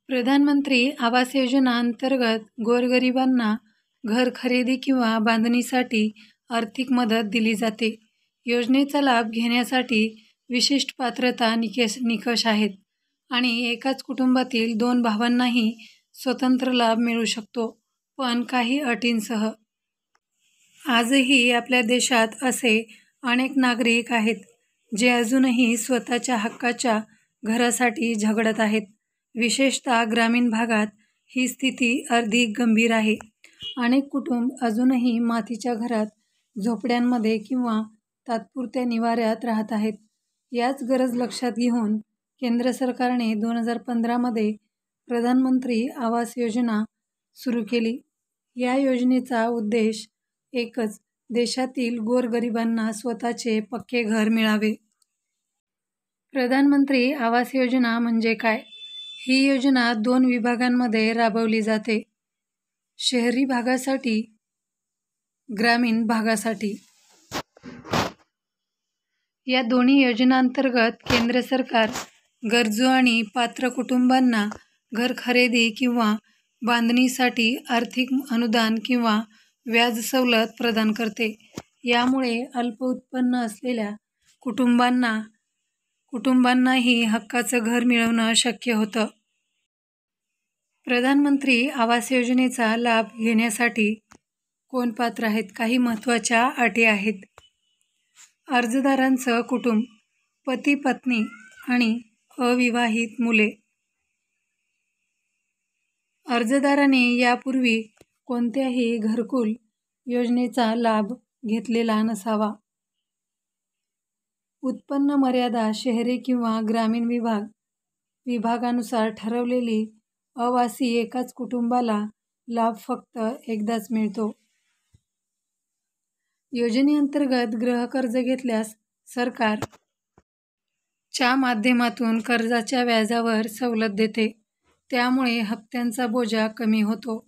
प्रधानमंत्री आवास योजना अंतर्गत गोरगरिबांना घर खरेदी किंवा बांधणीसाठी आर्थिक मदत दिली जाते. योजनेचा लाभ घेण्यासाठी विशिष्ट पात्रता निकष आहेत आणि एकाच कुटुंबातील 2 भावांनाही स्वतंत्र लाभ मिळू शकतो, पण काही अटींसह. आजही आपल्या देशात असे अनेक नागरिक आहेत जे अजूनही स्वतःच्या हक्काच्या घरासाठी झगडत आहेत. विशेषतः ग्रामीण भागात ही स्थिती अधिक गंभीर आहे. अनेक कुटुंब अजूनही मातीच्या घरात, झोपड्यांमध्ये किंवा तात्पुरत्या निवाऱ्यात राहत आहेत. याच गरज लक्षात घेऊन केंद्र सरकारने 2015 मध्ये प्रधानमंत्री आवास योजना सुरू केली. या योजनेचा उद्देश एकच, देशातील गोरगरिबांना स्वतःचे पक्के घर मिळावे. प्रधानमंत्री आवास योजना म्हणजे काय? ही योजना 2 विभागांमध्ये राबवली जाते. शहरी भागासाठी, ग्रामीण भागासाठी. या दोन्ही योजनांतर्गत केंद्र सरकार गरजू आणि पात्र कुटुंबांना घर खरेदी किंवा बांधणीसाठी आर्थिक अनुदान किंवा व्याज सवलत प्रदान करते. यामुळे अल्प उत्पन्न असलेल्या कुटुंबांनाही हक्काचं घर मिळवणं शक्य होतं. प्रधानमंत्री आवास योजनेचा लाभ घेण्यासाठी कोण पात्र आहेत? काही महत्त्वाच्या अटी आहेत. अर्जदारांचं कुटुंब, पती, पत्नी आणि अविवाहित मुले. अर्जदाराने यापूर्वी कोणत्याही घरकुल योजनेचा लाभ घेतलेला नसावा. उत्पन्न मर्यादा शहरी किंवा ग्रामीण विभागानुसार ठरवलेली. अवासी एकाच कुटुंबाला लाभ फक्त एकदाच मिळतो. योजनेअंतर्गत गृहकर्ज घेतल्यास सरकार च्या माध्यमातून कर्जाच्या व्याजावर सवलत देते. त्यामुळे हप्त्यांचा बोजा कमी होतो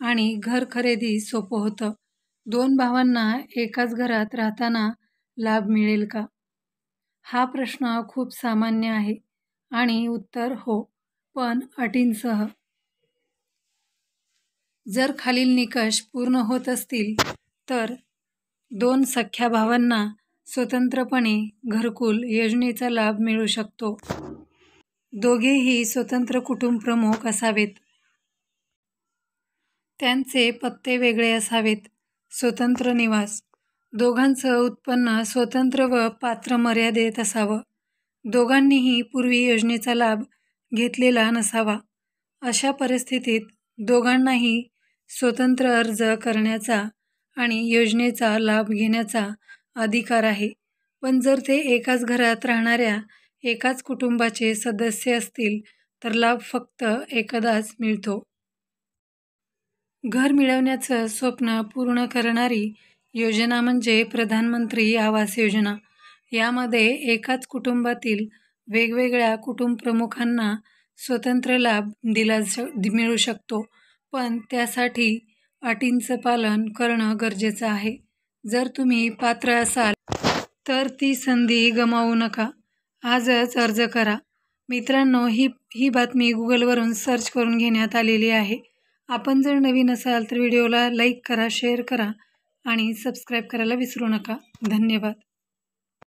आणि घर खरेदी सोपं होतं. 2 भावांना एकाच घरात राहताना लाभ मिळेल का? हा प्रश्न खूप सामान्य आहे आणि उत्तर हो, पण अटींसह. जर खालील निकष पूर्ण होत असतील तर 2 सख्ख्या भावांना स्वतंत्रपणे घरकुल योजनेचा लाभ मिळू शकतो. दोघेही स्वतंत्र कुटुंब प्रमुख असावेत. त्यांचे पत्ते वेगळे असावेत. स्वतंत्र निवास. दोघांचं उत्पन्न स्वतंत्र व पात्र मर्यादेत असावं. दोघांनीही पूर्वी योजनेचा लाभ घेतलेला नसावा. अशा परिस्थितीत दोघांनाही स्वतंत्र अर्ज करण्याचा आणि योजनेचा लाभ घेण्याचा अधिकार आहे. पण जर ते एकाच घरात राहणाऱ्या एकाच कुटुंबाचे सदस्य असतील तर लाभ फक्त एकदाच मिळतो. घर मिळवण्याचं स्वप्न पूर्ण करणारी योजना म्हणजे प्रधानमंत्री आवास योजना. यामध्ये एकाच कुटुंबातील वेगवेगळ्या कुटुंब प्रमुखांना स्वतंत्र लाभ मिळू शकतो, पण त्यासाठी अटींचं पालन करणं गरजेचं आहे. जर तुम्ही पात्र असाल तर ती संधी गमावू नका. आजच अर्ज करा. मित्रांनो, ही बातमी गुगलवरून सर्च करून घेण्यात आलेली आहे. आपण जर नवीन असाल तर व्हिडिओला लाईक करा, शेअर करा आणि सबस्क्राईब करायला विसरू नका. धन्यवाद.